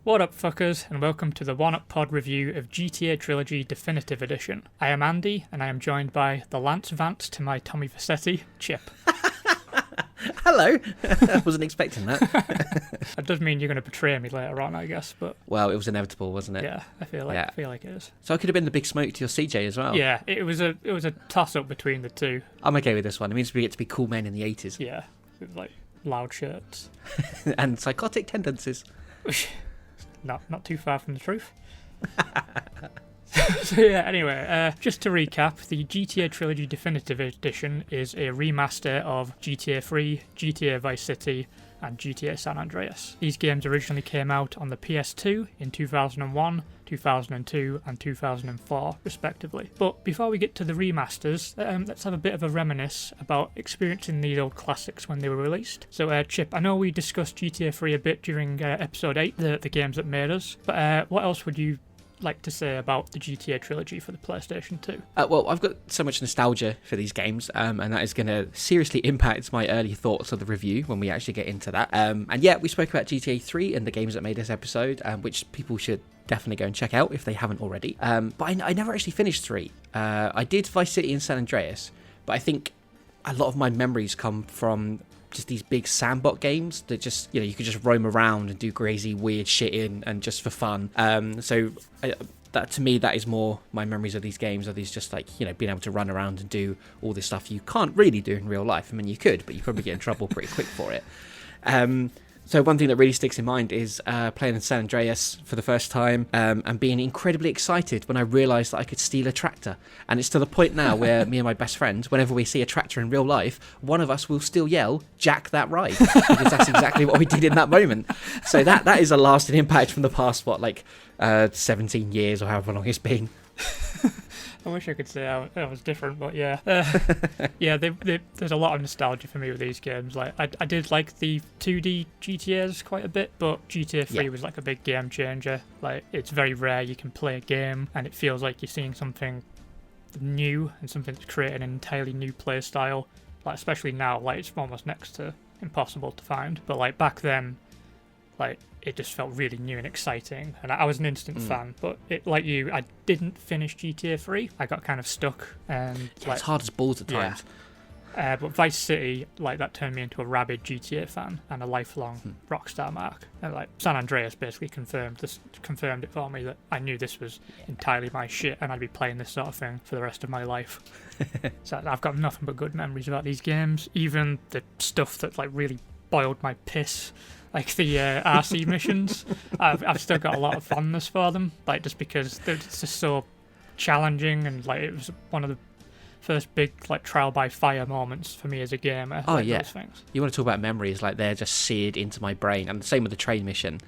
What up, fuckers, and welcome to the One Up Pod review of GTA Trilogy Definitive Edition. I am Andy, and I am joined by the Lance Vance to my Tommy Vassetti, Chip. Hello. I wasn't expecting that. That does mean you're going to betray me later on, I guess, but... Well, it was inevitable, wasn't it? Yeah, I feel like it is. So I could have been the big smoke to your CJ as well. Yeah, it was a toss-up between the two. I'm okay with this one. It means we get to be cool men in the 80s. Yeah, with, like, loud shirts. And psychotic tendencies. Not too far from the truth. So yeah, anyway, just to recap, the GTA Trilogy Definitive Edition is a remaster of GTA 3, GTA Vice City, and GTA San Andreas. These games originally came out on the PS2 in 2001, 2002, and 2004, respectively. But before we get to the remasters, let's have a bit of a reminisce about experiencing these old classics when they were released. So, Chip, I know we discussed GTA 3 a bit during episode 8, the games that made us, but what else would you like to say about the GTA trilogy for the PlayStation 2? Well, I've got so much nostalgia for these games, and that is going to seriously impact my early thoughts of the review when we actually get into that. And yeah, we spoke about GTA 3 and the games that made this episode, which people should definitely go and check out if they haven't already. But I never actually finished 3. I did Vice City and San Andreas, but I think a lot of my memories come from just these big sandbox games that just, you could just roam around and do crazy weird shit in and just for fun. That to me, that is more my memories of these games, are these just like, being able to run around and do all this stuff you can't really do in real life. I mean, you could, but you probably get in trouble pretty quick for it. So one thing that really sticks in mind is playing in San Andreas for the first time and being incredibly excited when I realised that I could steal a tractor. And it's to the point now where me and my best friend, whenever we see a tractor in real life, one of us will still yell, "Jack that ride," because that's exactly what we did in that moment. So that is a lasting impact from the past, 17 years or however long it's been. I wish I could say I was different, but yeah. Yeah, there's a lot of nostalgia for me with these games. Like, I did like the 2D GTAs quite a bit, but GTA 3 was like a big game changer. Like, it's very rare you can play a game and it feels like you're seeing something new and something that's creating an entirely new play style. Like, especially now, like, it's almost next to impossible to find. But like back then, like, it just felt really new and exciting, and I was an instant fan. But like you, I didn't finish GTA 3. I got kind of stuck, and it's hard as balls at times. But Vice City, like, that turned me into a rabid GTA fan and a lifelong Rockstar mark. And like San Andreas basically confirmed it for me, that I knew this was entirely my shit, and I'd be playing this sort of thing for the rest of my life. So I've got nothing but good memories about these games. Even the stuff that like really boiled my piss, like the RC missions, I've still got a lot of fondness for them, like, just because it's just so challenging, and like it was one of the first big like trial by fire moments for me as a gamer. Oh, like, yeah, those things. You want to talk about memories, like, they're just seared into my brain, and the same with the train mission,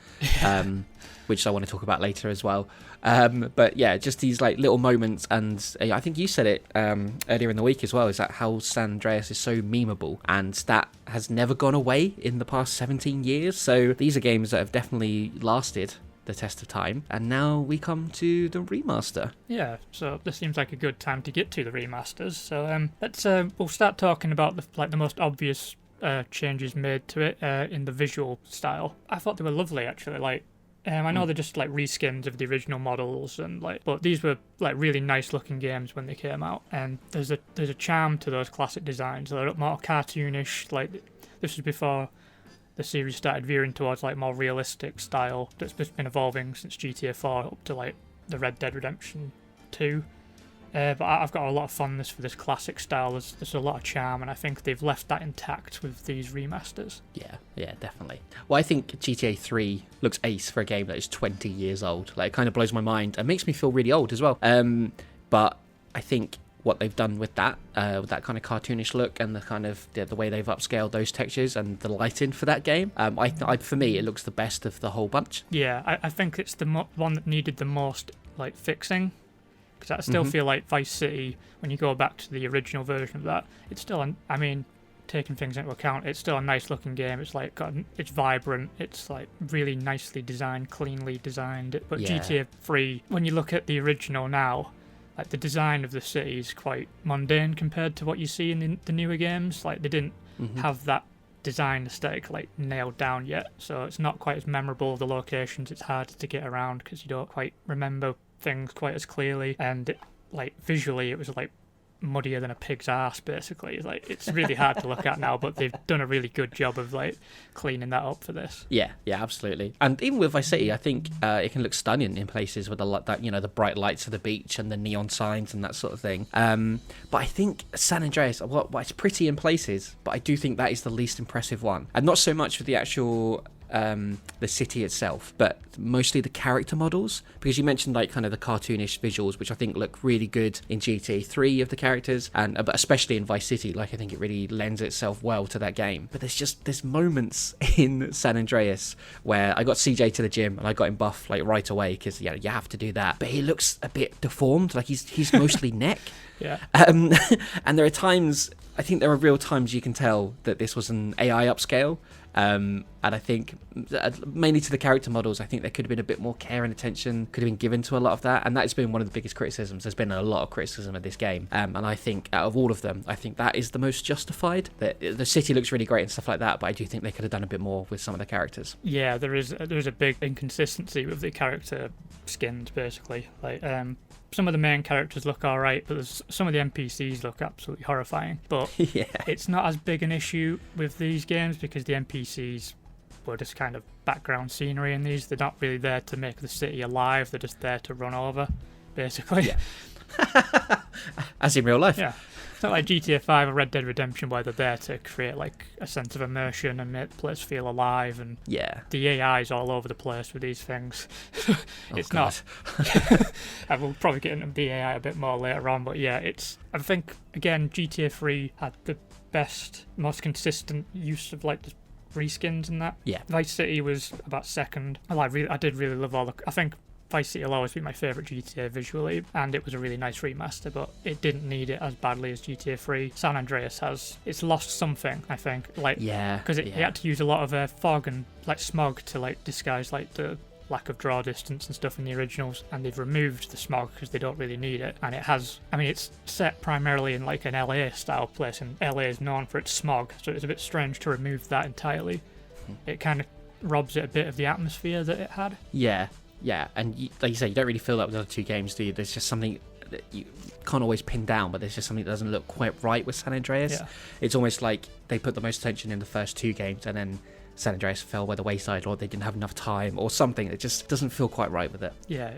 which I want to talk about later as well. But yeah, just these like little moments, and I think you said it earlier in the week as well, is that how San Andreas is so memeable, and that has never gone away in the past 17 years. So these are games that have definitely lasted the test of time, and now we come to the remaster. Yeah, so this seems like a good time to get to the remasters. So we'll start talking about the most obvious changes made to it in the visual style. I thought they were lovely, actually. Like, I know they're just like reskins of the original models, and but these were like really nice looking games when they came out. And there's a charm to those classic designs. They're more cartoonish. Like, this was before the series started veering towards like more realistic style that's just been evolving since GTA 4 up to like the Red Dead Redemption 2. But I've got a lot of fondness for this classic style. There's a lot of charm, and I think they've left that intact with these remasters. Yeah, definitely. Well, I think GTA 3 looks ace for a game that is 20 years old. Like, it kind of blows my mind and makes me feel really old as well. But I think what they've done with that kind of cartoonish look, and the kind of the way they've upscaled those textures and the lighting for that game, for me, it looks the best of the whole bunch. Yeah, I think it's the one that needed the most like fixing. Because I still feel like Vice City, when you go back to the original version of that, it's still, taking things into account, it's still a nice looking game. It's like it's vibrant, it's like really nicely designed, cleanly designed. But GTA 3, when you look at the original now, like the design of the city is quite mundane compared to what you see in the newer games. Like, they didn't have that design aesthetic like nailed down yet, so it's not quite as memorable. The locations, it's harder to get around because you don't quite remember things quite as clearly, and like visually it was like muddier than a pig's arse basically. Like it's really hard to look at now, but they've done a really good job of like cleaning that up for this. Yeah, absolutely. And even with Vice City, I think it can look stunning in places with the bright lights of the beach and the neon signs and that sort of thing. But I think San Andreas, well, it's pretty in places, but I do think that is the least impressive one, and not so much with the actual the city itself, but mostly the character models, because you mentioned like kind of the cartoonish visuals, which I think look really good in GTA 3 of the characters, and but especially in Vice City, like I think it really lends itself well to that game. But there's moments in San Andreas where I got CJ to the gym and I got him buff like right away, because you have to do that, but he looks a bit deformed, like he's mostly neck. Yeah. And there are times, I think there are real times you can tell that this was an AI upscale. And I think mainly to the character models, I think there could have been a bit more care and attention could have been given to a lot of that, and that has been one of the biggest criticisms. There's been a lot of criticism of this game, and I think out of all of them, I think that is the most justified. The city looks really great and stuff like that, but I do think they could have done a bit more with some of the characters. Yeah, there is a big inconsistency with the character skins basically. Like some of the main characters look alright, but some of the NPCs look absolutely horrifying. But Yeah. It's not as big an issue with these games because the NPCs were just kind of background scenery in these. They're not really there to make the city alive, they're just there to run over, basically. Yeah. As in real life. Yeah. It's not like GTA 5 or Red Dead Redemption where they're there to create like a sense of immersion and make the place feel alive, and Yeah. the AI's all over the place with these things. It's God. not. I will probably get into the AI a bit more later on, but yeah, I think again GTA 3 had the best, most consistent use of like the reskins and that. Yeah. Vice City was about second. I did really love I think Vice City will always be my favourite GTA visually, and it was a really nice remaster, but it didn't need it as badly as GTA 3. San Andreas it's lost something, I think, like, Yeah. because it had to use a lot of fog and like smog to like disguise like the lack of draw distance and stuff in the originals, and they've removed the smog because they don't really need it. And it's set primarily in like an LA style place, and LA is known for its smog, so it's a bit strange to remove that entirely. It kind of robs it a bit of the atmosphere that it had. Yeah, and like you say, you don't really feel that with the other two games, do you? There's just something that you can't always pin down, but there's just something that doesn't look quite right with San Andreas. Yeah. It's almost like they put the most attention in the first two games, and then San Andreas fell by the wayside, or they didn't have enough time, or something. It just doesn't feel quite right with it. Yeah,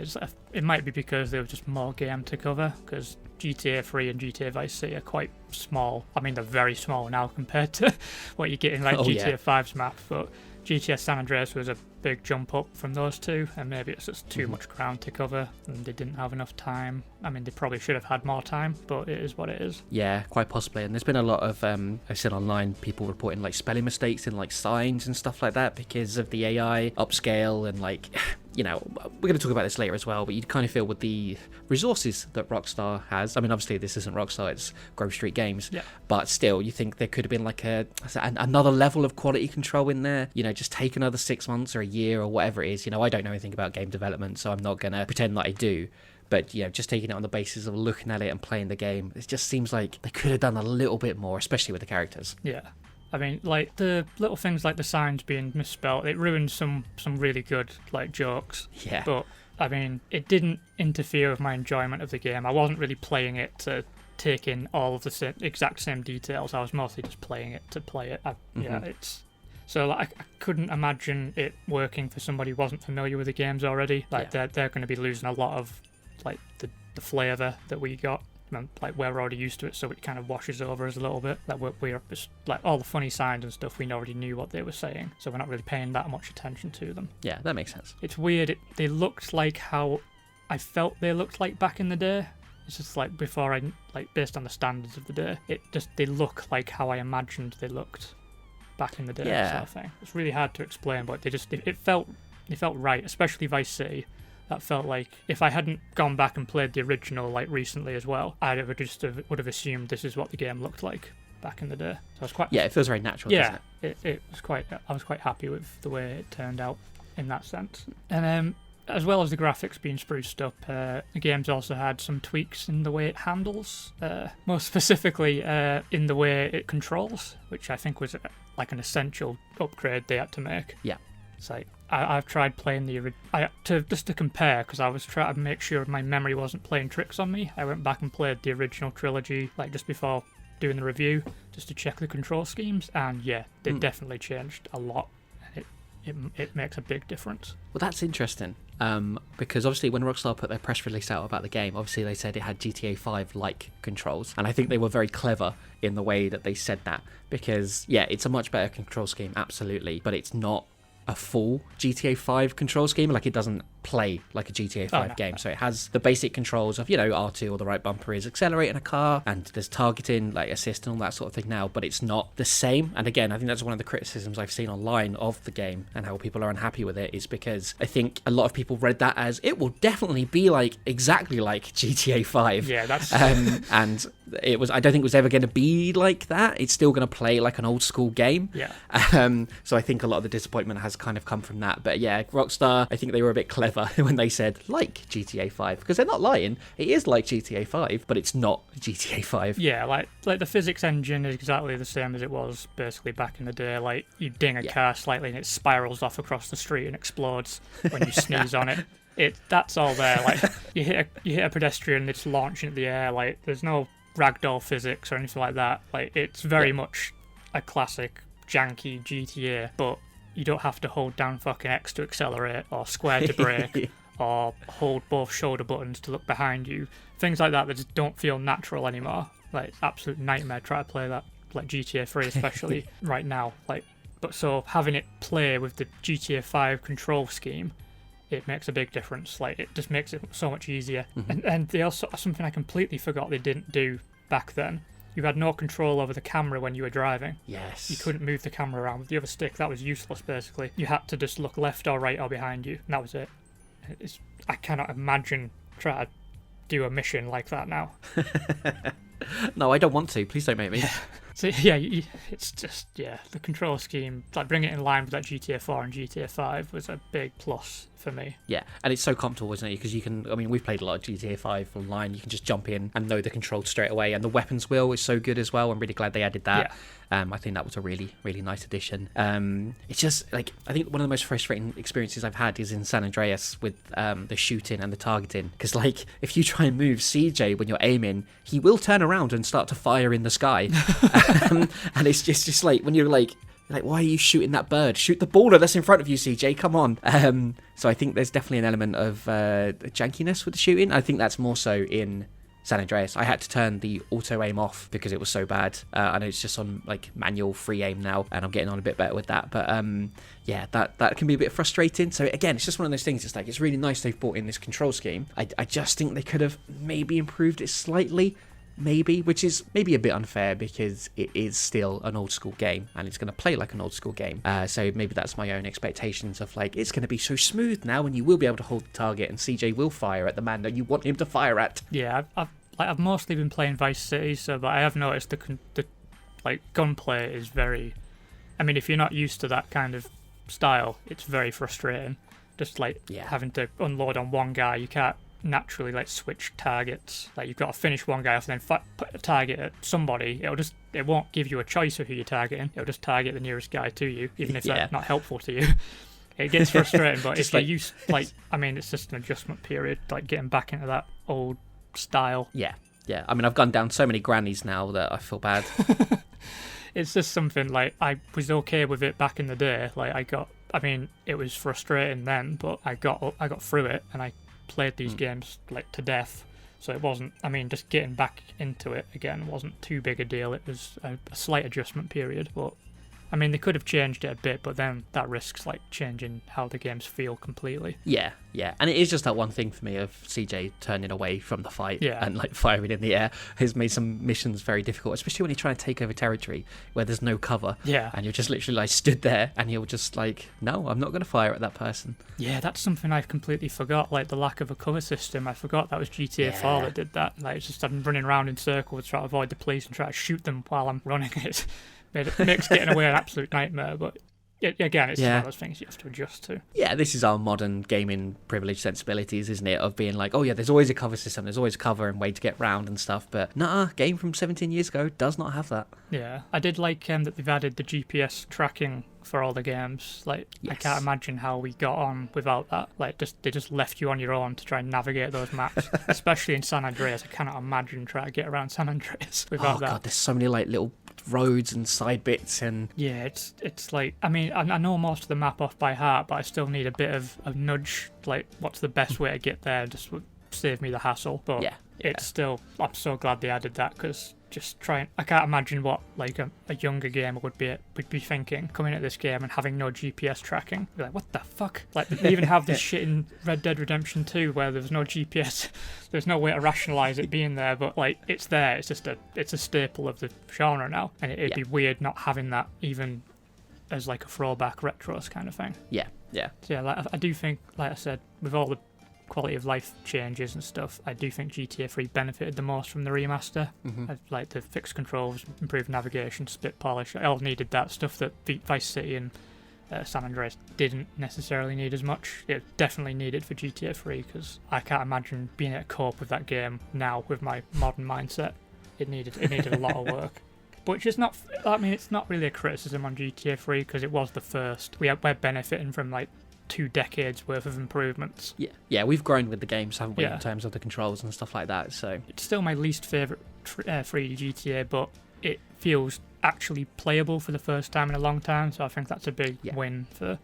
it might be because there was just more game to cover, because GTA 3 and GTA Vice City are quite small. I mean, they're very small now compared to what you get in like GTA 5's map, but GTA San Andreas was a big jump up from those two, and maybe it's just too much ground to cover and they didn't have enough time. I mean, they probably should have had more time, but it is what it is. Yeah, quite possibly. And there's been a lot of I've seen online people reporting like spelling mistakes in like signs and stuff like that because of the AI upscale, and like we're going to talk about this later as well, but you kind of feel with the resources that Rockstar has, I mean, obviously this isn't Rockstar, it's Grove Street Games, but still you think there could have been like another level of quality control in there, just take another 6 months or a year or whatever it is. I don't know anything about game development, so I'm not going to pretend that I do. But, just taking it on the basis of looking at it and playing the game, it just seems like they could have done a little bit more, especially with the characters. Yeah. I mean, like, the little things like the signs being misspelled, it ruined some really good, like, jokes. Yeah. But, I mean, it didn't interfere with my enjoyment of the game. I wasn't really playing it to take in all of the exact same details. I was mostly just playing it to play it. Yeah, So like, I couldn't imagine it working for somebody who wasn't familiar with the games already. Like, they're going to be losing a lot of like the flavour that we got. Like, we're already used to it, so it kind of washes over us a little bit. Like, we're just, like, all the funny signs and stuff, we already knew what they were saying, so we're not really paying that much attention to them. Yeah, that makes sense. It's weird. They looked like how I felt they looked like back in the day. It's just like before based on the standards of the day, they look like how I imagined they looked back in the day. Sort of thing. It's really hard to explain, but it felt right, especially Vice City. That felt like if I hadn't gone back and played the original like recently as well, I would have assumed this is what the game looked like back in the day. So I was quite it feels very natural. Yeah, doesn't it was quite. I was quite happy with the way it turned out in that sense. And as well as the graphics being spruced up, the game's also had some tweaks in the way it handles, most specifically in the way it controls, which I think was like an essential upgrade they had to make. Yeah. It's like, I've tried playing just to compare, because I was trying to make sure my memory wasn't playing tricks on me. I went back and played the original trilogy, like just before doing the review, just to check the control schemes, and yeah, they definitely changed a lot. It makes a big difference. Well, that's interesting, because obviously when Rockstar put their press release out about the game, obviously they said it had GTA 5-like controls, and I think they were very clever in the way that they said that, because, yeah, it's a much better control scheme, absolutely, but it's not a full GTA 5 control scheme. Like, it doesn't play like a GTA 5 game. So it has the basic controls of, R2 or the right bumper is accelerating a car, and there's targeting, like assist and all that sort of thing now, but it's not the same. And again, I think that's one of the criticisms I've seen online of the game and how people are unhappy with it, is because I think a lot of people read that as it will definitely be like exactly like GTA 5. Yeah, that's and I don't think it was ever going to be like that. It's still going to play like an old school game. Yeah. So I think a lot of the disappointment has kind of come from that. But yeah, Rockstar, I think they were a bit clever when they said like GTA 5, because they're not lying. It is like GTA 5, but it's not GTA 5. Yeah, like the physics engine is exactly the same as it was basically back in the day. Like, you ding a car slightly and it spirals off across the street and explodes when you sneeze on it. That's all there. Like, you hit a pedestrian, it's launching into the air. Like, there's no ragdoll physics or anything like that. Like, it's very much a classic janky GTA, but you don't have to hold down fucking X to accelerate, or square to brake, or hold both shoulder buttons to look behind you. Things like that just don't feel natural anymore. Like, it's absolute nightmare trying to play that, like GTA 3 especially right now. Like, but so having it play with the GTA 5 control scheme, it makes a big difference. Like, it just makes it so much easier. And they also, something I completely forgot they didn't do back then, you had no control over the camera when you were driving. Yes. You couldn't move the camera around with the other stick. That was useless, basically. You had to just look left or right or behind you, and that was it. I cannot imagine trying to do a mission like that now. No, I don't want to. Please don't make me. So yeah, it's just, the control scheme, like bringing it in line with that GTA 4 and GTA 5 was a big plus for me. Yeah, and it's so comfortable, isn't it? Because you can, we've played a lot of GTA 5 online. You can just jump in and know the controls straight away, and the weapons wheel is so good as well. I'm really glad they added that. I think that was a really, really nice addition. It's just, like, I think one of the most frustrating experiences I've had is in San Andreas with the shooting and the targeting. Because, like, if you try and move CJ when you're aiming, he will turn around and start to fire in the sky. And it's just like, when you're like, why are you shooting that bird? Shoot the baller that's in front of you, CJ. Come on. So I think there's definitely an element of jankiness with the shooting. I think that's more so in San Andreas. I had to turn the auto aim off because it was so bad. I know it's just on like manual free aim now, and I'm getting on a bit better with that. But that can be a bit frustrating. So again, it's just one of those things. It's like, it's really nice they've brought in this control scheme. I just think they could have maybe improved it slightly. Maybe, which is maybe a bit unfair because it is still an old school game and it's going to play like an old school game. So maybe that's my own expectations of, like, it's going to be so smooth now and you will be able to hold the target and CJ will fire at the man that you want him to fire at. Yeah, I've mostly been playing Vice City, but I have noticed the gunplay is very. I mean, if you're not used to that kind of style, it's very frustrating. Just having to unload on one guy, you can't naturally switch targets. Like, you've got to finish one guy off and then put a target at somebody. It won't give you a choice of who you're targeting. It'll just target the nearest guy to you, even if that's not helpful to you. It gets frustrating, but if you're used, it's just an adjustment period, getting back into that old style. Yeah. I've gone down so many grannies now that I feel bad. It's just something, I was okay with it back in the day. It was frustrating then, but I got through it and I played these games to death, so it wasn't, just getting back into it again wasn't too big a deal. It was a slight adjustment period, but they could have changed it a bit, but then that risks changing how the games feel completely. Yeah, and it is just that one thing for me of CJ turning away from the fight and firing in the air has made some missions very difficult, especially when you're trying to take over territory where there's no cover. Yeah, and you're just literally stood there and you're just no, I'm not going to fire at that person. Yeah, that's something I completely forgot, the lack of a cover system. I forgot that was GTA 4 that did that. It's just I'm running around in circles trying to avoid the police and try to shoot them while I'm running it. It makes getting away an absolute nightmare, but again, it's one Yeah. of those things you have to adjust to. Yeah, this is our modern gaming privilege sensibilities, isn't it? Of being like, oh yeah, there's always a cover system, there's always a cover and way to get round and stuff. But nah, game from 17 years ago does not have that. Yeah, I did like that they've added the GPS tracking for all the games. Like, I Yes. can't imagine how we got on without that. Like, they just left you on your own to try and navigate those maps, especially in San Andreas. I cannot imagine trying to get around San Andreas without Oh that. god, there's so many like little roads and side bits and Yeah, it's like, I mean, I know most of the map off by heart, but I still need a bit of a nudge. Like, what's the best way to get there? Just would save me the hassle. But yeah. it's still, I'm so glad they added that, because just trying, I can't imagine what like a younger gamer would be thinking coming at this game and having no GPS tracking. Be like, what the fuck? Like, they even have this shit in Red Dead Redemption 2 where there's no GPS. There's no way to rationalize it being there, but like, it's there. It's just it's a staple of the genre now, and it'd be weird not having that even as like a throwback retros kind of thing. Yeah. So yeah, like, I do think, like I said, with all the quality of life changes and stuff, I do think GTA 3 benefited the most from the remaster. Like the fixed controls, improved navigation, split polish. I all needed that stuff that Vice City and San Andreas didn't necessarily need as much. It definitely needed for GTA 3, because I can't imagine being able to cope with that game now with my modern mindset. It needed a lot of work. Which is not, I mean, it's not really a criticism on GTA 3, because it was the first. We're benefiting from like 2 decades worth of improvements. Yeah, we've grown with the games, haven't we, Yeah. in terms of the controls and stuff like that. So It's still my least favourite 3D GTA, but it feels actually playable for the first time in a long time, so I think that's a big win for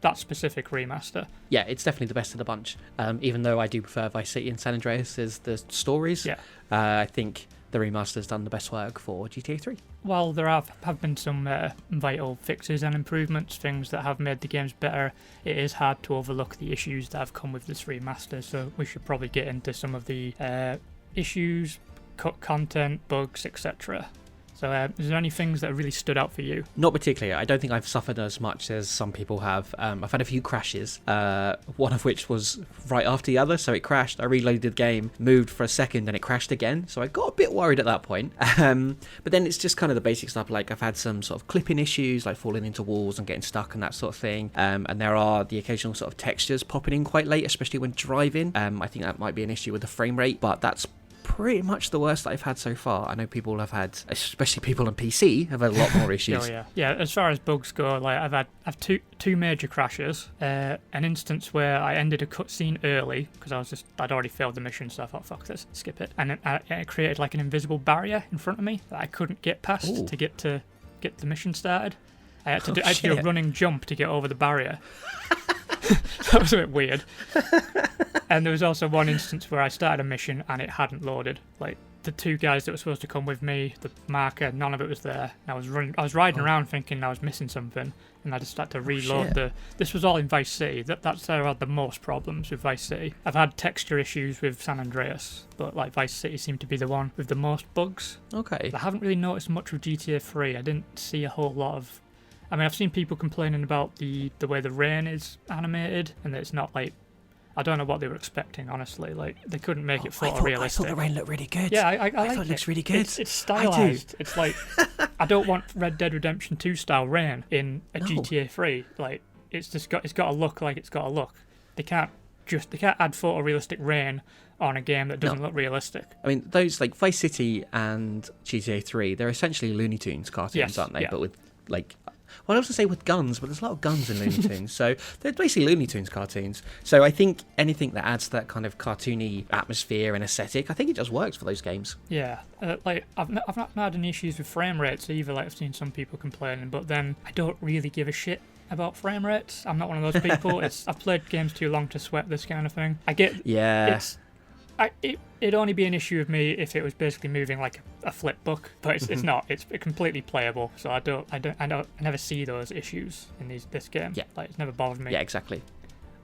that specific remaster. yeah, it's definitely the best of the bunch. Even though I do prefer Vice City and San Andreas as the stories, Yeah. I think the remaster's done the best work for GTA 3. While there have been some vital fixes and improvements, things that have made the games better, it is hard to overlook the issues that have come with this remaster, so we should probably get into some of the issues, cut content, bugs, etc. So is there any things that really stood out for you? Not particularly. I don't think I've suffered as much as some people have. I've had a few crashes, one of which was right after the other, so it crashed. I reloaded the game, moved for a second, and it crashed again, so I got a bit worried at that point. But then it's just kind of the basic stuff, like I've had some sort of clipping issues, like falling into walls and getting stuck and that sort of thing. And there are the occasional sort of textures popping in quite late, especially when driving. I think that might be an issue with the frame rate, but that's pretty much the worst that I've had so far. I know people have had, especially people on PC, have had a lot more issues. Yeah. As far as bugs go, like I've two major crashes. An instance where I ended a cutscene early because I'd already failed the mission, so I thought, fuck this, skip it. And it created like an invisible barrier in front of me that I couldn't get past to get the mission started. I had to do a running jump to get over the barrier. That was a bit weird. And there was also one instance where I started a mission and it hadn't loaded. Like, the 2 guys that were supposed to come with me, the marker, none of it was there. And I was riding around thinking I was missing something, and I just had to reload This was all in Vice City. That's where I had the most problems with Vice City. I've had texture issues with San Andreas, but like Vice City seemed to be the one with the most bugs. Okay. I haven't really noticed much with GTA 3. I didn't see a whole lot of... I mean, I've seen people complaining about the way the rain is animated, and that it's not like... I don't know what they were expecting, honestly. Like, they couldn't make it photorealistic. I thought the rain looked really good. Yeah, I like thought it looks really good. It's stylized. It's like, I don't want Red Dead Redemption 2 style rain in a GTA 3. Like, it's got to look like it's got to look. They can't add photorealistic rain on a game that doesn't look realistic. I mean, those like Vice City and GTA 3, they're essentially Looney Tunes cartoons, aren't they? Yeah. But with like, well, I was going to say with guns, but there's a lot of guns in Looney Tunes. So they're basically Looney Tunes cartoons. So I think anything that adds that kind of cartoony atmosphere and aesthetic, I think it just works for those games. Yeah, like I've not had any issues with frame rates either. Like, I've seen some people complaining, but then I don't really give a shit about frame rates. I'm not one of those people. I've played games too long to sweat this kind of thing. I get it'd only be an issue with me if it was basically moving like a flip book, but it's not. It's completely playable, so I never see those issues in this game. Yeah, like, it's never bothered me. Yeah, exactly.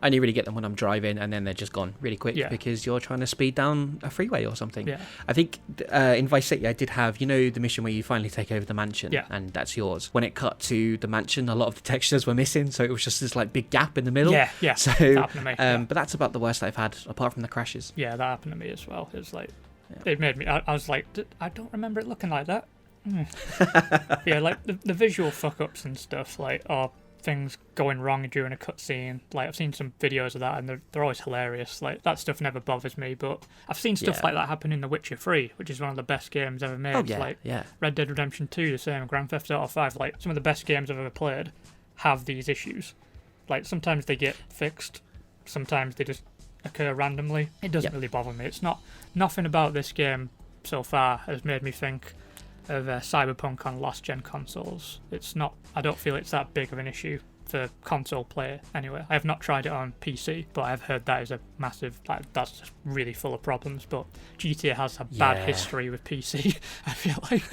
I only really get them when I'm driving, and then they're just gone really quick because you're trying to speed down a freeway or something. Yeah. I think in Vice City I did have, the mission where you finally take over the mansion, and that's yours. When it cut to the mansion, a lot of the textures were missing, so it was just this like big gap in the middle. Yeah. So, that happened to me. But that's about the worst I've had, apart from the crashes. Yeah, that happened to me as well. It's like, it made me. I was like, I don't remember it looking like that. Yeah, like the visual fuck ups and stuff, like, or things going wrong during a cutscene. Like, I've seen some videos of that, and they're always hilarious. Like, that stuff never bothers me, but I've seen stuff like that happen in The Witcher 3, which is one of the best games ever made. Oh, yeah, like, yeah. Red Dead Redemption 2, the same, Grand Theft Auto 5, like, some of the best games I've ever played have these issues. Like, sometimes they get fixed, sometimes they just occur randomly. It doesn't really bother me. It's nothing about this game so far has made me think of Cyberpunk on last-gen consoles. It's not. I don't feel it's that big of an issue for console play anyway. I have not tried it on PC, but I've heard that is a massive, like, that's just really full of problems. But GTA has a bad history with PC, I feel like.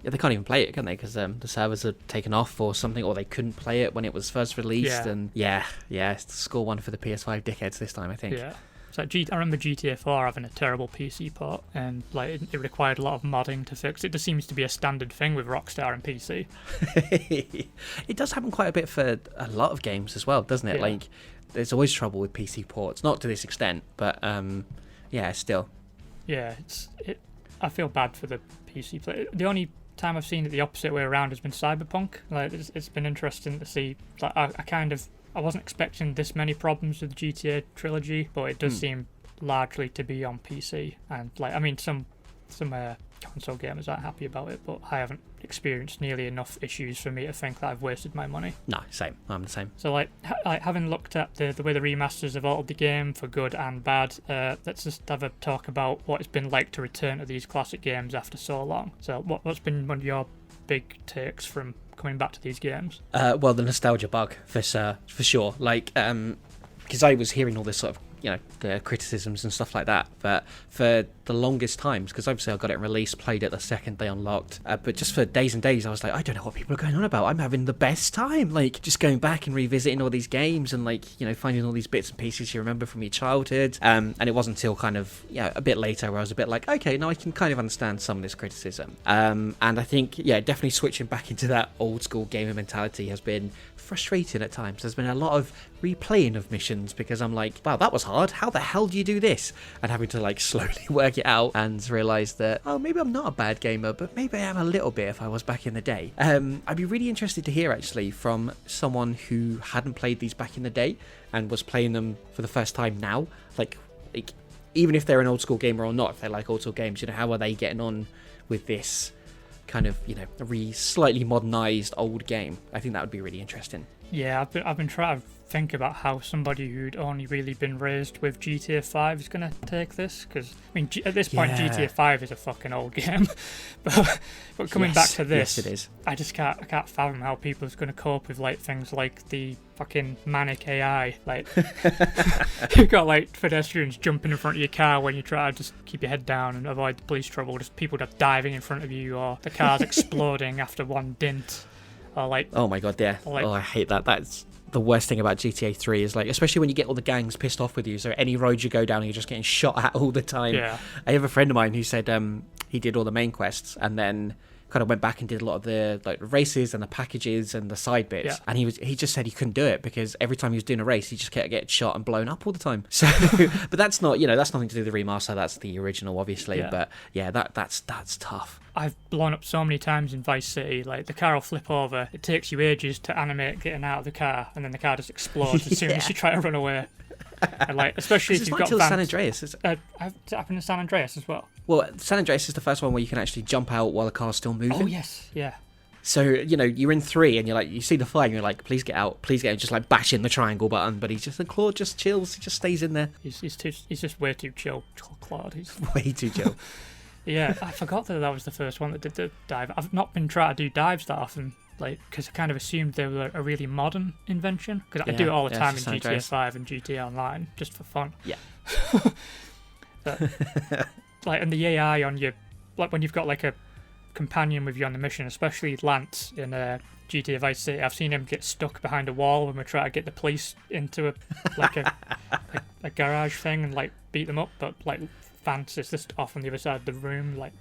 They can't even play it, can they? Because the servers are taken off or something, or they couldn't play it when it was first released. And it's score one for the PS5 dickheads this time, I think. Yeah. So I remember GTA 4 having a terrible PC port, and like it required a lot of modding to fix it. Just seems to be a standard thing with Rockstar and PC. It does happen quite a bit for a lot of games as well, doesn't it? Yeah. Like, there's always trouble with PC ports, not to this extent, but still. Yeah, I feel bad for the PC player. The only time I've seen it the opposite way around has been Cyberpunk. Like, it's been interesting to see. Like, I wasn't expecting this many problems with the GTA trilogy, but it does seem largely to be on PC. And like, I mean, some console gamers aren't happy about it, but I haven't experienced nearly enough issues for me to think that I've wasted my money. No, same. I'm the same. So like having looked at the way the remasters have altered the game for good and bad, let's just have a talk about what it's been like to return to these classic games after so long. So what's been one of your big takes from coming back to these games? Well, the nostalgia bug for sure. Like, because I was hearing all this sort of, the criticisms and stuff like that, but for the longest times, because obviously I got it released, played it the second they unlocked, but just for days and days I was like, I don't know what people are going on about. I'm having the best time, like, just going back and revisiting all these games and, like, finding all these bits and pieces you remember from your childhood, and it wasn't until kind of a bit later where I was a bit like, okay, now I can kind of understand some of this criticism, and I think definitely switching back into that old school gamer mentality has been frustrating at times. There's been a lot of replaying of missions because I'm like, wow, that was hard. How the hell do you do this? And having to like slowly work it out and realise that, oh, maybe I'm not a bad gamer, but maybe I am a little bit if I was back in the day. I'd be really interested to hear actually from someone who hadn't played these back in the day and was playing them for the first time now. Like even if they're an old school gamer or not, if they like old school games, how are they getting on with this kind of, a slightly modernised old game? I think that would be really interesting. Yeah, I've been trying to think about how somebody who'd only really been raised with GTA 5 is going to take this, because I mean at this point GTA 5 is a fucking old game, but coming back to this, yes, it is. I can't fathom how people is going to cope with like things like the fucking manic AI, like you've got like pedestrians jumping in front of your car when you try to just keep your head down and avoid the police trouble, just people just diving in front of you, or the cars exploding after one dint, or like, oh my god, yeah, like, I hate that. That's the worst thing about GTA 3 is, like, especially when you get all the gangs pissed off with you, so any road you go down you're just getting shot at all the time. I have a friend of mine who said he did all the main quests and then kind of went back and did a lot of the like races and the packages and the side bits, and he just said he couldn't do it because every time he was doing a race he just kept getting shot and blown up all the time. So but that's not, that's nothing to do with the remaster, that's the original obviously, but that's tough. I've blown up so many times in Vice City, like the car will flip over, it takes you ages to animate getting out of the car, and then the car just explodes as soon as you try to run away. And like, especially if you've got San Andreas. It's happened in San Andreas as well. Well, San Andreas is the first one where you can actually jump out while the car's still moving. Oh yes, yeah. So, you're in 3 and you're like, you see the flag and you're like, please get out, just like bashing the triangle button, but Claude just chills, he just stays in there. He's just way too chill, Claude. He's way too chill. Yeah, I forgot that was the first one that did the dive. I've not been trying to do dives that often, like, because I kind of assumed they were a really modern invention, because I do it all the time in GTA 5 and GTA Online, just for fun. Yeah. But, like, and the AI on your, like, when you've got like a companion with you on the mission, especially Lance in GTA Vice City, I've seen him get stuck behind a wall when we try to get the police into a garage thing and like beat them up, but like Vance is just off on the other side of the room, like,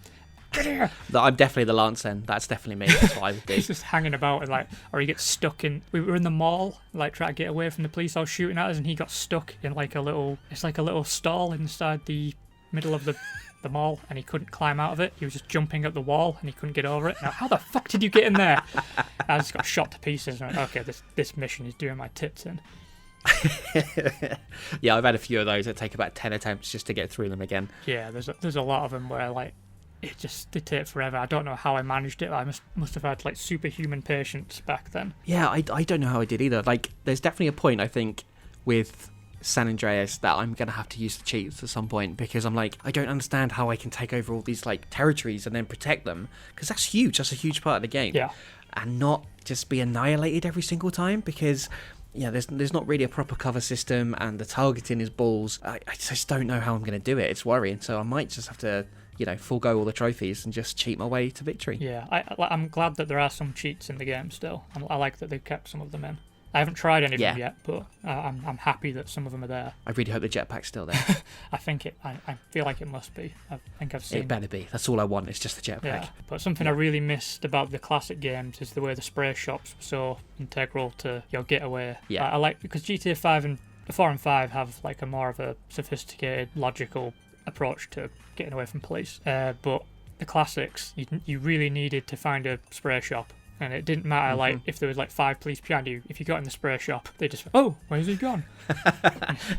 get here. I'm definitely the Lance then. That's definitely me. That's what I would do. He's just hanging about, and like, or he gets stuck in. We were in the mall, like, trying to get away from the police all shooting at us, and he got stuck in like a little. It's like a little stall inside the middle of the mall and he couldn't climb out of it. He was just jumping up the wall and he couldn't get over it. Now, how the fuck did you get in there? I just got shot to pieces. And I went, okay, this mission is doing my tits in. Yeah, I've had a few of those that take about 10 attempts just to get through them again. Yeah, there's a lot of them where like they take forever. I don't know how I managed it. I must have had like superhuman patience back then. Yeah, I don't know how I did either. Like, there's definitely a point, I think, with San Andreas that I'm going to have to use the cheats at some point, because I'm like, I don't understand how I can take over all these like territories and then protect them, because that's huge. That's a huge part of the game. Yeah. And not just be annihilated every single time, because there's not really a proper cover system and the targeting is balls. I just don't know how I'm going to do it. It's worrying. So I might just have to, forego all the trophies and just cheat my way to victory. Yeah, I'm glad that there are some cheats in the game still. I like that they've kept some of them in. I haven't tried any of them yet, but I'm happy that some of them are there. I really hope the jetpack's still there. I feel like it must be. I think I've seen it. Better be. That's all I want. It's just the jetpack. Yeah, but something I really missed about the classic games is the way the spray shops were so integral to your getaway. Yeah. I like, because GTA 5 and 4 and 5 have like a more of a sophisticated, logical approach to getting away from police. But the classics, you really needed to find a spray shop. And it didn't matter, like, if there was, like, 5 police behind you. If you got in the spray shop, they just, oh, where's he gone?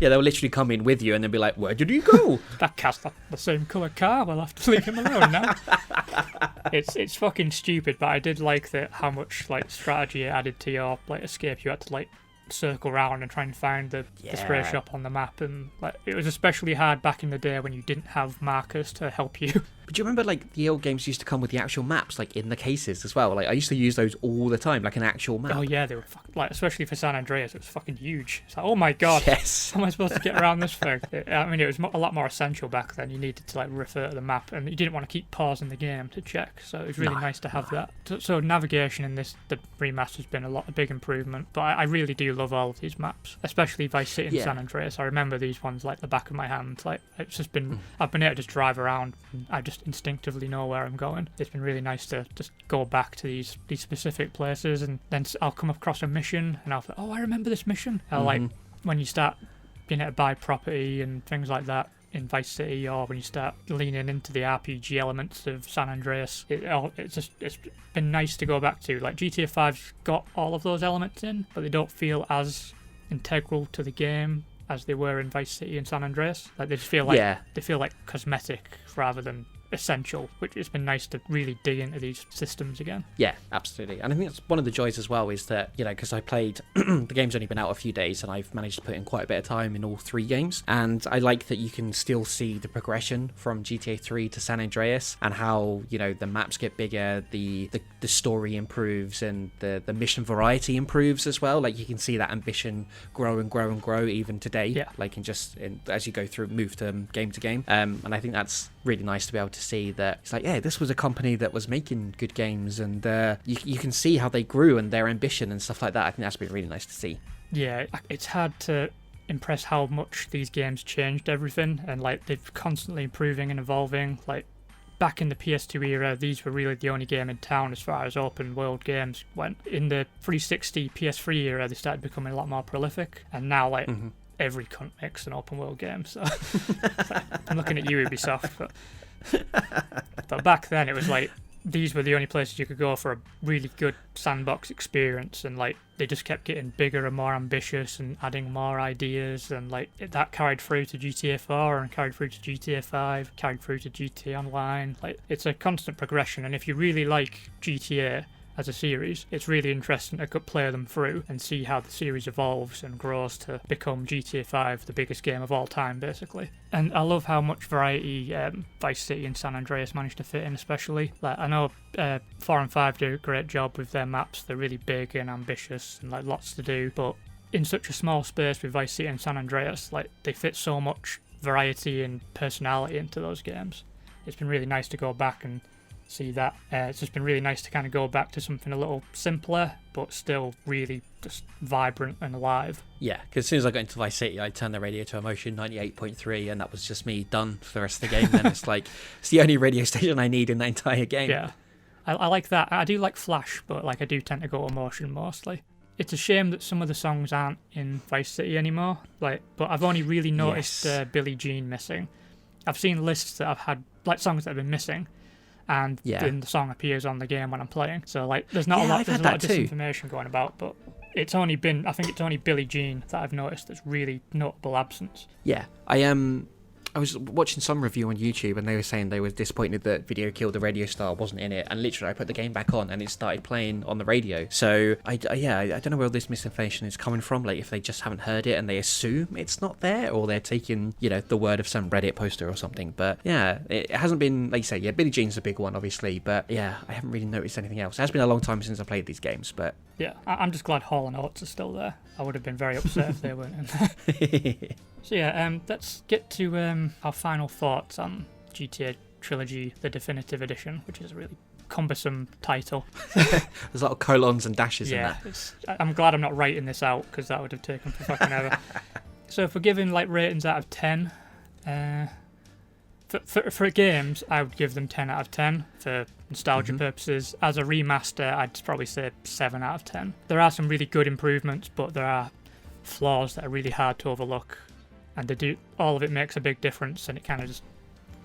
Yeah, they'll literally come in with you and they'll be like, where did he go? That cat's not the same colour car. We'll have to leave him alone now. It's fucking stupid, but I did like that how much, like, strategy it added to your, like, escape. You had to, like, circle around and try and find the spray shop on the map. And, like, it was especially hard back in the day when you didn't have markers to help you. But do you remember, like, the old games used to come with the actual maps, like, in the cases as well? Like, I used to use those all the time, like an actual map. Oh, yeah, they were like, especially for San Andreas, it was fucking huge. It's like, oh my god, yes. how am I supposed to get around this thing? I mean, it was a lot more essential back then. You needed to, like, refer to the map, and you didn't want to keep pausing the game to check, so it was really nice to have that. So navigation in the remaster's been a big improvement, but I really do love all of these maps, especially Vice City and San Andreas. I remember these ones like the back of my hand. Like, it's just been, I've been able to just drive around, and I just instinctively know where I'm going. It's been really nice to just go back to these specific places, and then I'll come across a mission and I'll think, oh, I remember this mission. Like when you start being able to buy property and things like that in Vice City, or when you start leaning into the RPG elements of San Andreas, it's been nice to go back to. Like, GTA 5's got all of those elements in, but they don't feel as integral to the game as they were in Vice City and San Andreas. Like, they just feel like they feel like cosmetic rather than essential, which has been nice to really dig into these systems again. Yeah, absolutely. And I think that's one of the joys as well, is that, because I played the game's only been out a few days and I've managed to put in quite a bit of time in all 3 games, and I like that you can still see the progression from GTA 3 to San Andreas, and how the maps get bigger, the story improves, and the mission variety improves as well. Like, you can see that ambition grow and grow and grow even today, like as you go through, move to game to game, and I think that's really nice to be able to see that it's like, this was a company that was making good games, and you can see how they grew and their ambition and stuff like that. I think that's been really nice to see. Yeah, it's hard to impress how much these games changed everything, and like they're constantly improving and evolving. Like, back in the PS2 era, these were really the only game in town as far as open world games went. In the 360 PS3 era, they started becoming a lot more prolific, and now like every cunt makes an open world game. So I'm looking at you, Ubisoft, but back then it was like these were the only places you could go for a really good sandbox experience, and like they just kept getting bigger and more ambitious and adding more ideas, and like that carried through to GTA 4 and carried through to GTA 5, carried through to GTA Online. Like, it's a constant progression, and if you really like GTA as a series, it's really interesting to play them through and see how the series evolves and grows to become GTA 5, the biggest game of all time, basically. And I love how much variety Vice City and San Andreas managed to fit in, especially. Like, I know 4 and 5 do a great job with their maps. They're really big and ambitious and like lots to do, but in such a small space with Vice City and San Andreas, like they fit so much variety and personality into those games. It's been really nice to go back and see that. It's just been really nice to kind of go back to something a little simpler, but still really just vibrant and alive. Yeah, because as soon as I got into Vice City, I turned the radio to Emotion 98.3, and that was just me done for the rest of the game. Then it's like, it's the only radio station I need in that entire game. Yeah, I like that. I do like Flash, but like I do tend to go Emotion mostly. It's a shame that some of the songs aren't in Vice City anymore. Like, but I've only really noticed Billie Jean missing. I've seen lists that I've had like songs that have been missing, and Yeah. then the song appears on the game when I'm playing. So like, there's not Yeah, a lot. I've There's had a lot that of too. disinformation going about, but it's only been. I think it's only Billie Jean that I've noticed that's really notable absence. Yeah, I was watching some review on YouTube, and they were saying they were disappointed that Video Killed the Radio Star wasn't in it. And literally, I put the game back on, and it started playing on the radio. So I don't know where all this misinformation is coming from. Like, if they just haven't heard it and they assume it's not there, or they're taking, you know, the word of some Reddit poster or something. But yeah, it hasn't been, like you say, yeah, Billie Jean's a big one, obviously. But yeah, I haven't really noticed anything else. It has been a long time since I played these games, but Yeah, I'm just glad Hall and Oates are still there. I would have been very upset if they weren't in there. So yeah, let's get to our final thoughts on GTA Trilogy, the Definitive Edition, which is a really cumbersome title. There's a lot of colons and dashes in Yeah, there. I'm glad I'm not writing this out, because that would have taken for fucking ever. So if we're giving like ratings out of 10, for games, I would give them 10 out of 10 for nostalgia purposes. As a remaster, I'd probably say 7 out of 10. There are some really good improvements, but there are flaws that are really hard to overlook, and all of it makes a big difference, and it kind of just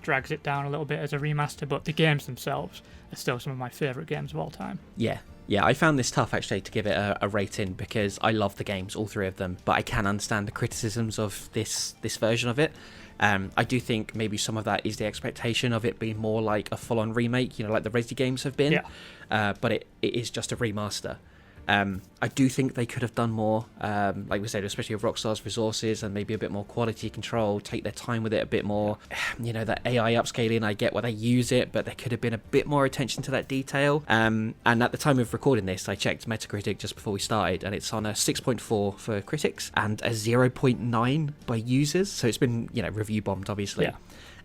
drags it down a little bit as a remaster. But the games themselves are still some of my favourite games of all time. Yeah, I found this tough actually to give it a rating, because I love the games, all three of them, but I can understand the criticisms of this version of it. I do think maybe some of that is the expectation of it being more like a full-on remake, you know, like the Resi games have been. But it is just a remaster. I do think they could have done more, like we said, especially with Rockstar's resources, and maybe a bit more quality control, take their time with it a bit more. You know, that AI upscaling, I get why they use it, but there could have been a bit more attention to that detail. And at the time of recording this, I checked Metacritic just before we started, and it's on a 6.4 for critics and a 0.9 by users. So it's been, you know, review bombed, obviously. Yeah.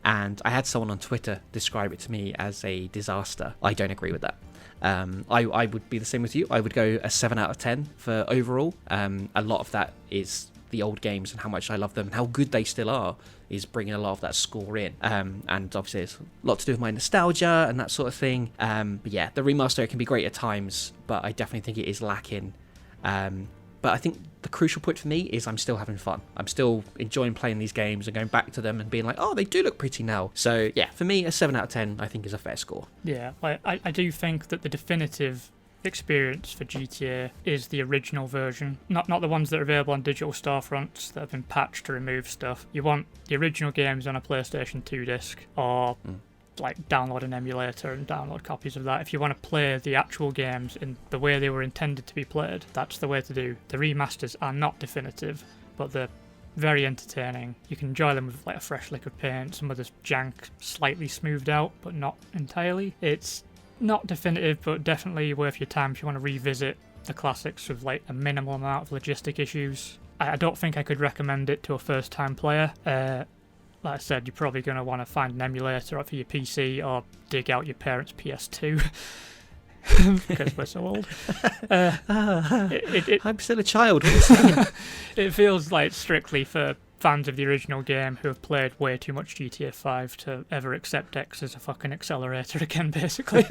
And I had someone on Twitter describe it to me as a disaster. I don't agree with that. I would be the same with you. I would go a 7 out of 10 for overall. A lot of that is the old games and how much I love them and how good they still are is bringing a lot of that score in. And obviously it's a lot to do with my nostalgia and that sort of thing. But yeah, the remaster can be great at times, but I definitely think it is lacking. But I think the crucial point for me is I'm still having fun. I'm still enjoying playing these games and going back to them and being like, oh, they do look pretty now. So yeah, for me, a 7 out of 10 I think is a fair score. Yeah, like I do think that the definitive experience for GTA is the original version, not the ones that are available on digital storefronts that have been patched to remove stuff. You want the original games on a PlayStation 2 disc, or like download an emulator and download copies of that. If you want to play the actual games in the way they were intended to be played, that's the way to do. The remasters are not definitive, but they're very entertaining. You can enjoy them with like a fresh lick of paint, some of this jank slightly smoothed out, but not entirely. It's not definitive, but definitely worth your time if you want to revisit the classics with like a minimal amount of logistic issues. I don't think I could recommend it to a first time player. Like I said, you're probably going to want to find an emulator for your PC or dig out your parents' PS2 because we're so old. I'm still a child. What are you saying? It feels like strictly for fans of the original game who have played way too much GTA 5 to ever accept X as a fucking accelerator again, basically.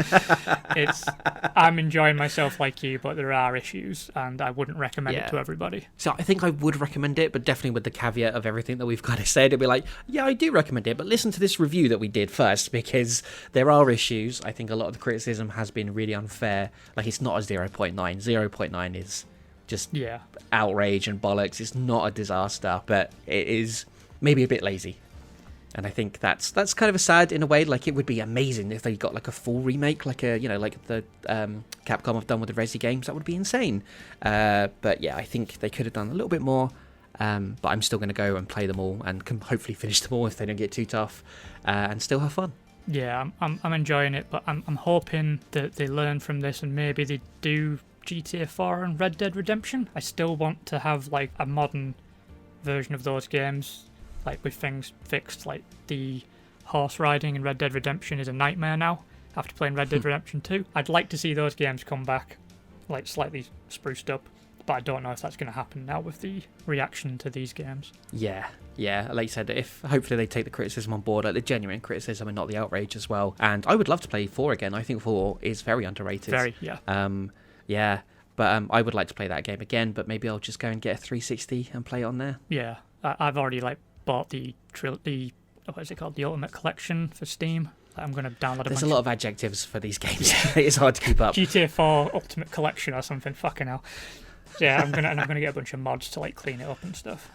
I'm enjoying myself like you, but there are issues, and I wouldn't recommend it to everybody. So I think I would recommend it, but definitely with the caveat of everything that we've kind of said. It'd be like, yeah, I do recommend it, but listen to this review that we did first, because there are issues. I think a lot of the criticism has been really unfair. Like, it's not a 0.9. 0.9 is just outrage and bollocks. It's not a disaster, but it is maybe a bit lazy. And I think that's kind of a sad in a way. Like, it would be amazing if they got like a full remake, like a, you know, like the Capcom have done with the Resi games. That would be insane. But yeah, I think they could have done a little bit more. But I'm still going to go and play them all and can hopefully finish them all if they don't get too tough, and still have fun. Yeah, I'm enjoying it, but I'm hoping that they learn from this and maybe they do GTA 4 and Red Dead Redemption. I still want to have like a modern version of those games, like with things fixed. Like the horse riding in Red Dead Redemption is a nightmare now after playing Red Dead Redemption 2. I'd like to see those games come back, like slightly spruced up, but I don't know if that's going to happen now with the reaction to these games. Yeah, like you said, if hopefully they take the criticism on board, like the genuine criticism and not the outrage as well. And I would love to play 4 again. I think 4 is very underrated. Very, yeah. But I would like to play that game again, but maybe I'll just go and get a 360 and play it on there. Yeah, I've already like bought the what is it called? The Ultimate Collection for Steam. I'm going to download There's a lot of adjectives for these games. It's hard to keep up. GTA 4 Ultimate Collection or something. Fucking hell. So yeah, I'm gonna get a bunch of mods to like clean it up and stuff.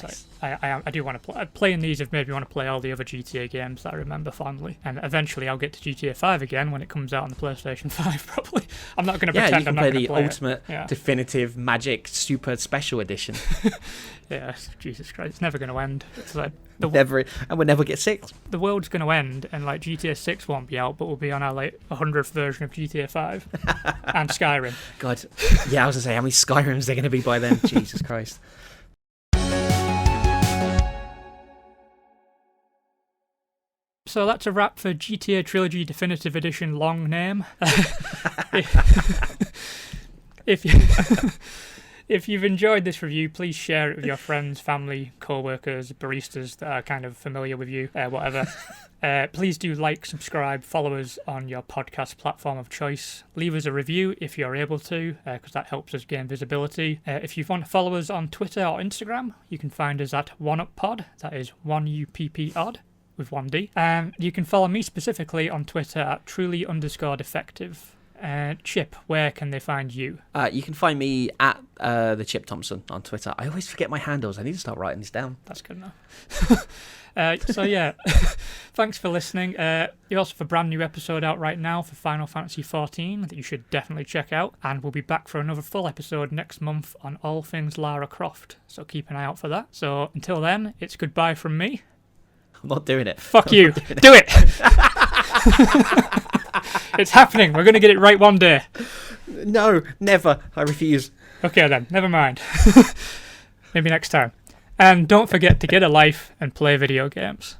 Nice. So I do want to play. Playing these have made me want to play all the other GTA games that I remember fondly, and eventually I'll get to GTA 5 again when it comes out on the PlayStation 5. Probably. I'm not going to pretend I'm not going to play the ultimate, definitive, magic, super special edition. Yeah, Jesus Christ, it's never going to end. It's like and we'll never get 6. The world's going to end, and like GTA 6 won't be out, but we'll be on our like 100th version of GTA 5 and Skyrim. God, yeah, I was gonna say how many Skyrims they're going to be by then. Jesus Christ. So that's a wrap for GTA Trilogy Definitive Edition long name. If you've enjoyed this review, please share it with your friends, family, co-workers, baristas that are kind of familiar with you, whatever. Please do like, subscribe, follow us on your podcast platform of choice. Leave us a review if you're able to, because that helps us gain visibility. If you want to follow us on Twitter or Instagram, you can find us at OneUpPod. That is 1UPPOD. With 1D. You can follow me specifically on Twitter at truly_defective. Chip, where can they find you? You can find me at the Chip Thompson on Twitter. I always forget my handles. I need to start writing this down. That's good enough. So yeah, thanks for listening. You also have a brand new episode out right now for Final Fantasy XIV that you should definitely check out. And we'll be back for another full episode next month on all things Lara Croft. So keep an eye out for that. So until then, it's goodbye from me. I'm not doing it. Fuck you. Do it. It's happening. We're going to get it right one day. No, never. I refuse. Okay then, never mind. Maybe next time. And don't forget to get a life and play video games.